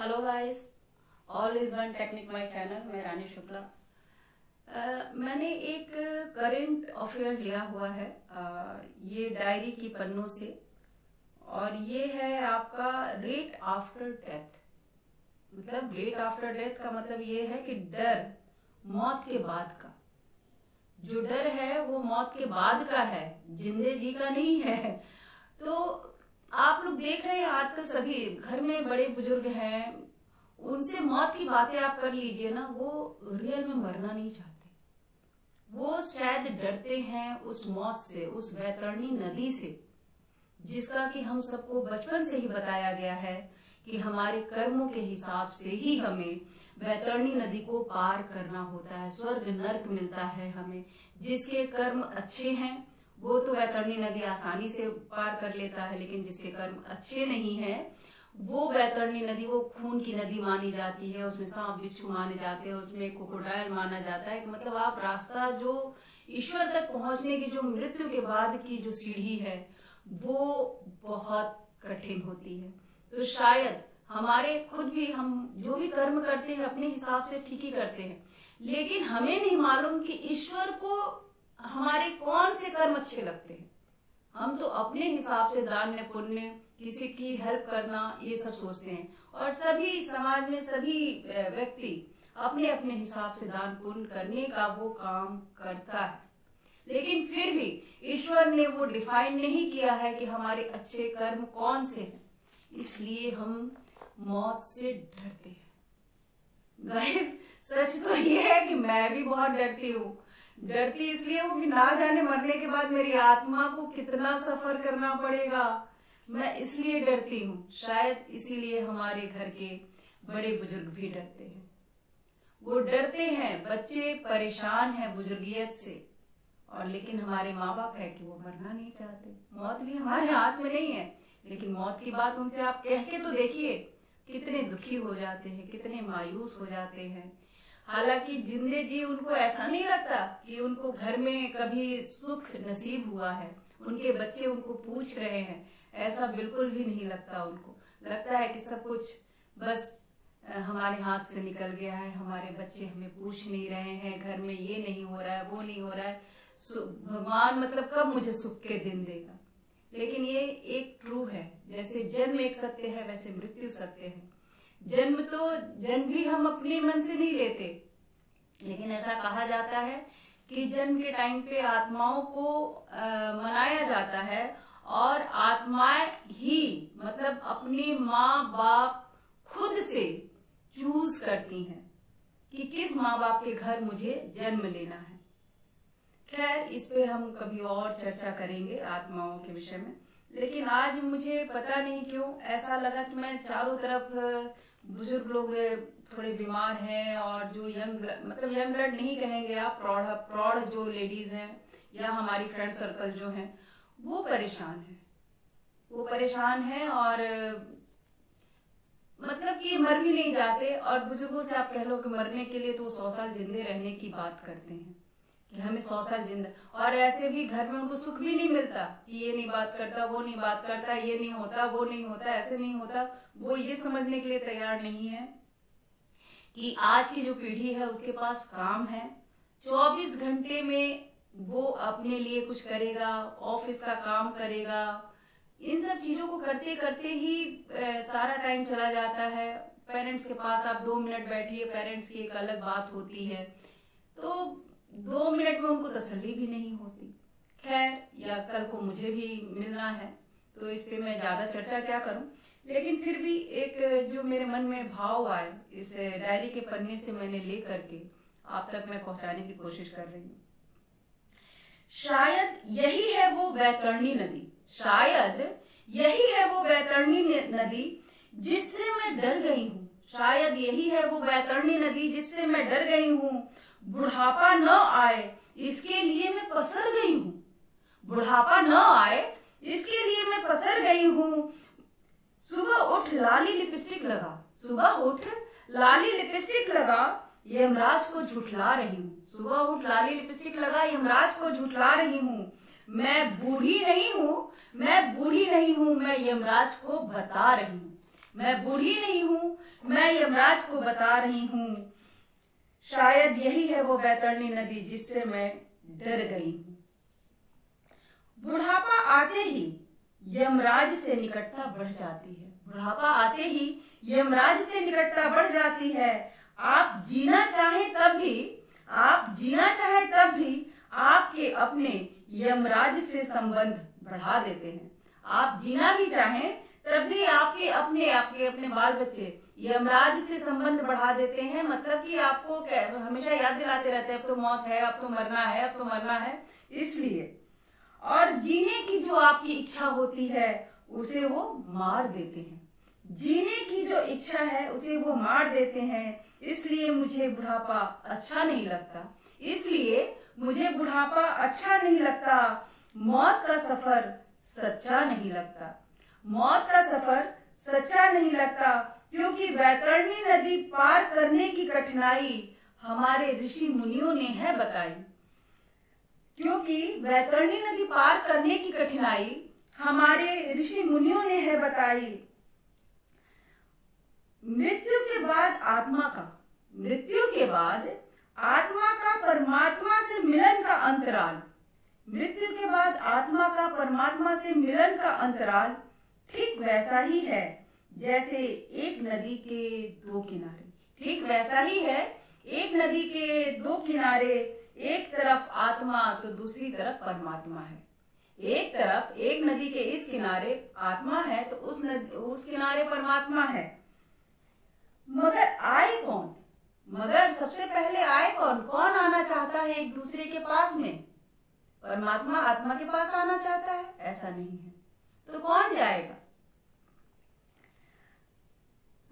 Hello guys, all is one technique my channel. मैं रानी शुक्ला। मैंने एक करंट अफेयर लिया हुआ है ये डायरी की पन्नों से, और ये है आपका रेट आफ्टर डेथ। मतलब रेट आफ्टर डेथ का मतलब ये है कि डर मौत के बाद का। जो डर है वो मौत के बाद का है, जिंदे जी का नहीं है। तो आप लोग देख रहे हैं आजकल सभी घर में बड़े बुजुर्ग हैं, उनसे मौत की बातें आप कर लीजिए ना, वो रियल में मरना नहीं चाहते। वो शायद डरते हैं उस मौत से, उस वैतरणी नदी से, जिसका कि हम सबको बचपन से ही बताया गया है कि हमारे कर्मों के हिसाब से ही हमें वैतरणी नदी को पार करना होता है। स्वर्ग नर्क मिलता है हमें। जिसके कर्म अच्छे हैं वो तो वैतरणी नदी आसानी से पार कर लेता है, लेकिन जिसके कर्म अच्छे नहीं है वो वैतरणी नदी, वो खून की नदी मानी जाती है। उसमें सांप बिच्छू माने जाते हैं, उसमें क्रोकोडाइल माना जाता है। मतलब आप रास्ता जो ईश्वर तक पहुंचने की, जो मृत्यु के बाद की जो सीढ़ी है, वो बहुत कठिन होती है। तो शायद हमारे खुद भी, हम जो भी कर्म करते हैं अपने हिसाब से ठीक ही करते हैं, लेकिन हमें नहीं मालूम कि ईश्वर को हमारे कौन से कर्म अच्छे लगते हैं। हम तो अपने हिसाब से दान पुण्य, किसी की हेल्प करना, ये सब सोचते हैं। और सभी समाज में सभी व्यक्ति अपने अपने हिसाब से दान पुण्य करने का वो काम करता है, लेकिन फिर भी ईश्वर ने वो डिफाइन नहीं किया है कि हमारे अच्छे कर्म कौन से हैं। इसलिए हम मौत से डरते हैं। गाइस, सच तो ये है कि मैं भी बहुत डरती हूँ। डरती इसलिए हूँ कि ना जाने मरने के बाद मेरी आत्मा को कितना सफर करना पड़ेगा। मैं इसलिए डरती हूँ। शायद इसीलिए हमारे घर के बड़े बुजुर्ग भी डरते हैं। वो डरते हैं, बच्चे परेशान हैं बुजुर्गियत से, और लेकिन हमारे माँ बाप है कि वो मरना नहीं चाहते। मौत भी हमारे हाथ में नहीं है, लेकिन मौत की बात उनसे आप कह के तो देखिए, कितने दुखी हो जाते हैं, कितने मायूस हो जाते हैं। हालांकि जिंदे जी उनको ऐसा नहीं लगता कि उनको घर में कभी सुख नसीब हुआ है, उनके बच्चे उनको पूछ रहे हैं, ऐसा बिल्कुल भी नहीं लगता। उनको लगता है कि सब कुछ बस हमारे हाथ से निकल गया है, हमारे बच्चे हमें पूछ नहीं रहे हैं, घर में ये नहीं हो रहा है, वो नहीं हो रहा है, भगवान मतलब कब मुझे सुख के दिन देगा। लेकिन ये एक ट्रू है, जैसे जन्म एक सत्य है वैसे मृत्यु सत्य है। जन्म भी हम अपने मन से नहीं लेते, लेकिन ऐसा कहा जाता है कि जन्म के टाइम पे आत्माओं को मनाया जाता है, और आत्माएं ही मतलब अपने माँ बाप खुद से चूज करती हैं कि किस माँ बाप के घर मुझे जन्म लेना है। खैर, इस पे हम कभी और चर्चा करेंगे आत्माओं के विषय में। लेकिन आज मुझे पता नहीं क्यों ऐसा लगा कि मैं चारों तरफ बुजुर्ग लोग थोड़े बीमार हैं, और जो यंग ब्लड नहीं कहेंगे आप, प्रौढ़ जो लेडीज हैं या हमारी फ्रेंड सर्कल जो हैं, वो परेशान है। और मतलब कि मर भी नहीं जाते, और बुजुर्गों से आप कह लो कि मरने के लिए तो 100 साल जिंदे रहने की बात करते हैं कि हमें 100 साल जिंदा, और ऐसे भी घर में उनको सुख भी नहीं मिलता कि ये नहीं बात करता, वो नहीं बात करता, ये नहीं होता, वो नहीं होता, ऐसे नहीं होता। वो ये समझने के लिए तैयार नहीं है कि आज की जो पीढ़ी है उसके पास काम है। 24 घंटे में वो अपने लिए कुछ करेगा, ऑफिस का काम करेगा, इन सब चीजों को करते करते ही सारा टाइम चला जाता है। पेरेंट्स के पास आप 2 मिनट बैठिए, पेरेंट्स की एक अलग बात होती है, तो 2 मिनट में उनको तसल्ली भी नहीं होती। खैर, या कल को मुझे भी मिलना है, तो इस पे मैं ज्यादा चर्चा क्या करूं। लेकिन फिर भी एक जो मेरे मन में भाव आए, इस डायरी के पन्ने से मैंने ले करके आप तक मैं पहुंचाने की कोशिश कर रही हूँ। शायद यही है वो वैतरणी नदी, शायद यही है वो वैतरणी नदी जिससे मैं डर गई हूँ। शायद यही है वो वैतरणी नदी जिससे मैं डर गई हूँ। बुढ़ापा न आए इसके लिए मैं पसर गई हूँ। बुढ़ापा न आए इसके लिए मैं पसर गई हूँ। सुबह उठ लाली लिपस्टिक लगा, सुबह उठ लाली लिपस्टिक लगा, यमराज को झुठला रही हूँ। सुबह उठ लाली लिपस्टिक लगा, यमराज को झुठला रही हूँ। मैं बूढ़ी नहीं हूँ, मैं बूढ़ी नहीं हूँ, मैं यमराज को बता रही हूँ। मैं बूढ़ी नहीं हूँ, मैं यमराज को बता रही हूँ। शायद यही है वो बैतरणी नदी जिससे मैं डर गई हूँ। बुढ़ापा आते ही यमराज से निकटता बढ़ जाती है। बुढ़ापा आते ही यमराज से निकटता बढ़ जाती है। आप जीना चाहें तब भी आपके अपने यमराज से संबंध बढ़ा देते हैं। आप जीना भी चाहें तब भी आपके अपने बाल बच्चे यमराज से संबंध बढ़ा देते हैं। मतलब कि आपको हमेशा याद दिलाते रहते हैं अब तो मौत है, अब तो मरना है, अब तो मरना है। इसलिए और जीने की जो आपकी इच्छा होती है उसे वो मार देते हैं। जीने की जो इच्छा है उसे वो मार देते हैं। इसलिए मुझे बुढ़ापा अच्छा नहीं लगता। मौत का सफर सच्चा नहीं लगता। क्योंकि बैतरणी नदी पार करने की कठिनाई हमारे ऋषि मुनियों ने है बताई। मृत्यु के बाद आत्मा का परमात्मा से मिलन का अंतराल ठीक वैसा ही है जैसे एक नदी के दो किनारे। एक तरफ आत्मा तो दूसरी तरफ परमात्मा है। एक नदी के इस किनारे आत्मा है तो उस किनारे परमात्मा है। मगर सबसे पहले आए कौन आना चाहता है एक दूसरे के पास में? परमात्मा आत्मा के पास आना चाहता है? ऐसा नहीं है। तो कौन जाएगा?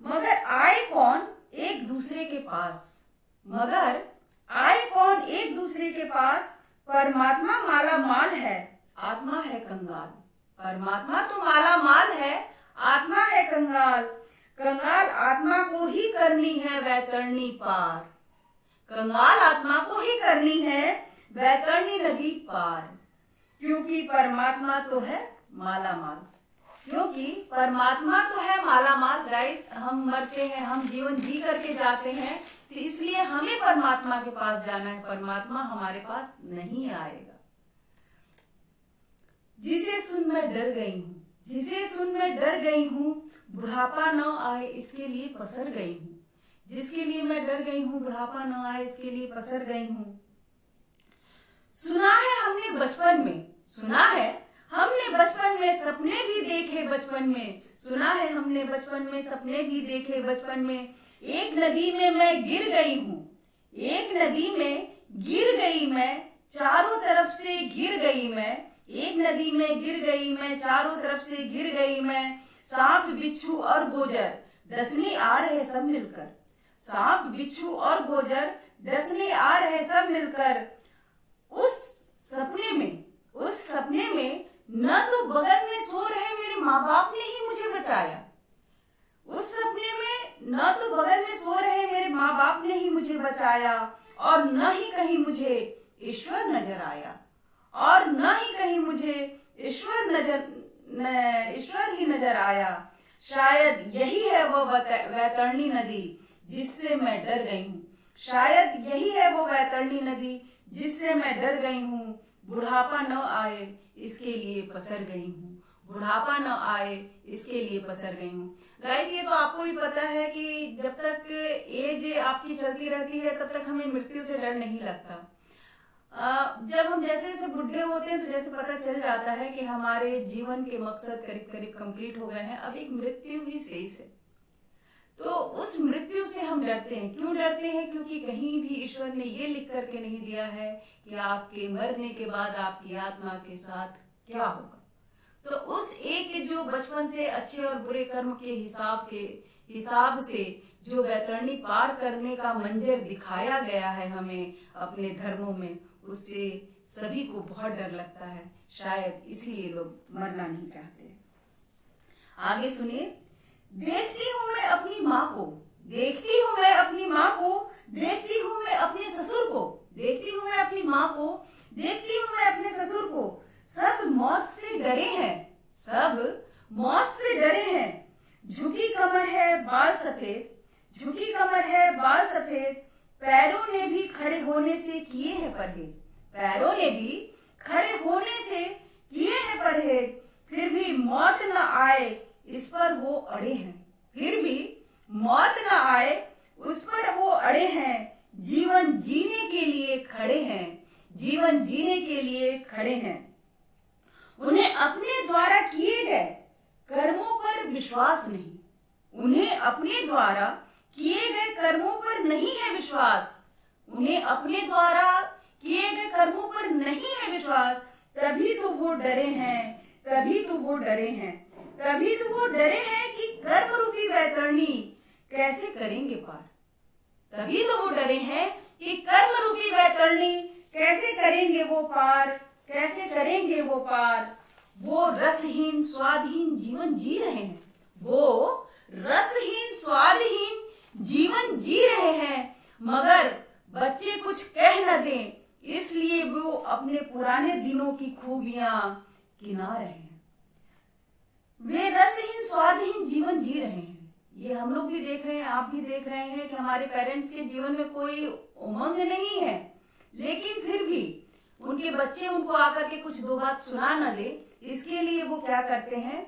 मगर आए कौन एक दूसरे के पास? परमात्मा माला माल है, आत्मा है कंगाल। परमात्मा तो माला माल है, आत्मा है कंगाल। कंगाल आत्मा को ही करनी है वैतरणी नदी पार। क्योंकि परमात्मा तो है माला माल। गाइस, हम मरते हैं, हम जीवन जी करके जाते हैं, तो इसलिए हमें परमात्मा के पास जाना है। परमात्मा हमारे पास नहीं आएगा। जिसे सुन मैं डर गई हूँ, बुढ़ापा न आए इसके लिए पसर गई हूँ। जिसके लिए मैं डर गई हूँ, बुढ़ापा न आए इसके लिए पसर गई हूँ। सुना है हमने बचपन में सपने भी देखे बचपन में। एक नदी में मैं गिर गई मैं, चारों तरफ से घिर गई मैं। सांप बिच्छू और गोजर डसने आ रहे सब मिलकर। उस सपने में न तो बगल में सो रहे मेरे माँ बाप ने ही मुझे बचाया। और न ही कहीं मुझे ईश्वर नजर आया। शायद यही है वो बैतरणी नदी जिससे मैं डर गई हूँ। बुढ़ापा न आए इसके लिए पसर गई हूँ। गाइस, ये तो आपको भी पता है कि जब तक एज आपकी चलती रहती है तब तक हमें मृत्यु से डर नहीं लगता। जब हम जैसे जैसे बुढ़े होते हैं तो जैसे पता चल जाता है कि हमारे जीवन के मकसद करीब करीब कंप्लीट हो गए हैं, अब एक मृत्यु ही शेष है। तो उस मृत्यु से हम डरते हैं। क्यों डरते हैं? क्योंकि कहीं भी ईश्वर ने ये लिख करके नहीं दिया है कि आपके मरने के बाद आपकी आत्मा के साथ क्या होगा। तो उस एक जो बचपन से अच्छे और बुरे कर्म के हिसाब से जो बैतरणी पार करने का मंजर दिखाया गया है हमें अपने धर्मों में, उससे सभी को बहुत डर लगता है। शायद इसीलिए लोग मरना नहीं चाहते। आगे सुनिए। देखती हूँ मैं अपनी माँ को, देखती हूँ मैं अपने ससुर को, सब मौत से डरे हैं, झुकी कमर बाल सफेद, झुकी कमर है बाल सफेद, पैरों ने भी खड़े होने से किए हैं परहेज, पैरों ने भी खड़े होने से किए हैं परहेज, फिर भी मौत न आए इस पर वो अड़े हैं, फिर भी मौत न आए उस पर वो अड़े हैं, जीवन जीने के लिए खड़े हैं, जीवन जीने के लिए खड़े हैं। उन्हें अपने द्वारा किए गए कर्मों पर विश्वास नहीं, उन्हें अपने द्वारा किए गए कर्मों पर नहीं है विश्वास, उन्हें अपने द्वारा किए गए कर्मों पर नहीं है विश्वास, तभी तो वो डरे हैं, तभी तो वो डरे हैं, तभी तो वो डरे हैं कि कर्म रूपी वैतरणी कैसे करेंगे पार, तभी तो वो डरे हैं कि कर्म रूपी वैतरणी कैसे करेंगे वो पार, कैसे करेंगे वो पार। वो रसहीन स्वादहीन जीवन जी रहे हैं, वो रसहीन स्वादहीन जीवन जी रहे हैं, मगर बच्चे कुछ कह न दें इसलिए वो अपने पुराने दिनों की खूबियां गिना रहे हैं। वे रसहीन स्वादहीन जीवन जी रहे हैं। ये हम लोग भी देख रहे हैं, आप भी देख रहे हैं कि हमारे पेरेंट्स के जीवन में कोई उमंग नहीं है, लेकिन फिर भी उनके बच्चे उनको आकर के कुछ दो बात सुना न दे, इसके लिए वो क्या करते हैं,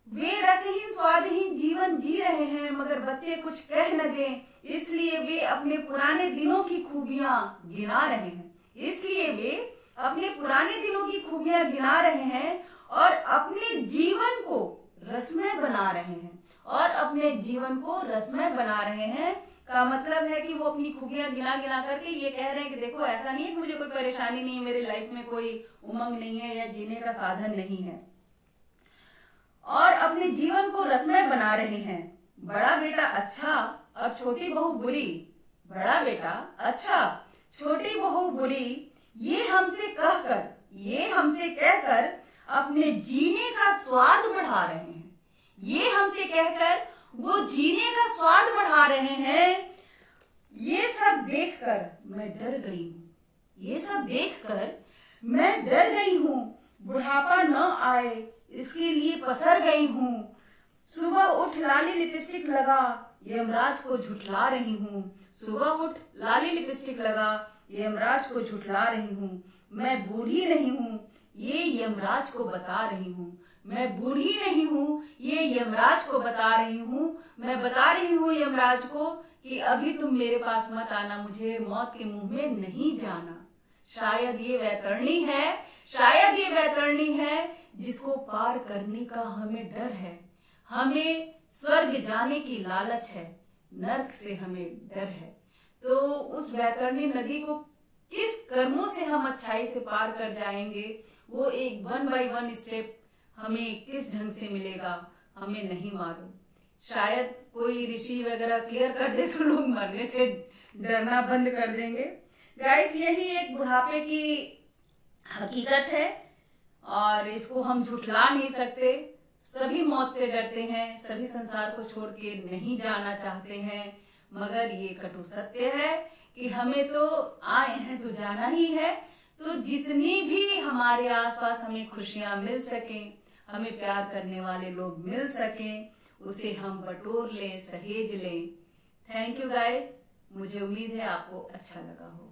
वे रसहीन स्वादहीन जीवन जी रहे हैं मगर बच्चे कुछ कह न दें इसलिए वे अपने पुराने दिनों की खूबियां गिना रहे हैं, इसलिए वे अपने पुराने दिनों की खूबियां गिना रहे हैं और अपने जीवन को रसमय बना रहे हैं, और अपने जीवन को रसमय बना रहे हैं का मतलब है कि वो अपनी खूबियां गिना गिना करके ये कह रहे हैं कि देखो ऐसा नहीं है कि मुझे कोई परेशानी नहीं है, मेरी लाइफ में कोई उमंग नहीं है या जीने का साधन नहीं है, और अपने जीवन को रसमय बना रहे हैं। बड़ा बेटा अच्छा और छोटी बहू बुरी, बड़ा बेटा अच्छा छोटी बहू बुरी, ये हमसे कहकर, ये हमसे कहकर अपने जीने का स्वाद बढ़ा रहे हैं, ये हमसे कहकर वो जीने का स्वाद बढ़ा रहे हैं। ये सब देखकर मैं डर गई हूँ, ये सब देखकर मैं डर गई हूँ, बुढ़ापा न आए इसके लिए पसर गई हूँ, सुबह उठ लाली लिपस्टिक लगा यमराज को झुठला रही हूँ, सुबह उठ लाली लिपस्टिक लगा यमराज को झुठला रही हूँ, मैं बूढ़ी नहीं हूँ ये यमराज को बता रही हूँ, मैं बूढ़ी नहीं हूँ ये यमराज को बता रही हूँ, मैं बता रही हूँ यमराज को कि अभी तुम मेरे पास मत आना, मुझे मौत के मुंह में नहीं जाना। शायद ये वैतरणी है, शायद ये वैतरणी है जिसको पार करने का हमें डर है, हमें स्वर्ग जाने की लालच है, नर्क से हमें डर है। तो उस वैतरणी नदी को किस कर्मों से हम अच्छाई से पार कर जाएंगे, वो एक 1 by 1 स्टेप हमें किस ढंग से मिलेगा हमें नहीं मालूम। शायद कोई ऋषि वगैरह क्लियर कर दे तो लोग मरने से डरना बंद कर देंगे। गाइस, यही एक बुढ़ापे की हकीकत है और इसको हम झुठला नहीं सकते। सभी मौत से डरते हैं, सभी संसार को छोड़ के नहीं जाना चाहते हैं, मगर ये कटु सत्य है कि हमें तो आए हैं तो जाना ही है। तो जितनी भी हमारे आसपास हमें खुशियां मिल सकें, हमें प्यार करने वाले लोग मिल सकें, उसे हम बटोर लें, सहेज लें। थैंक यू गाइस, मुझे उम्मीद है आपको अच्छा लगा हो।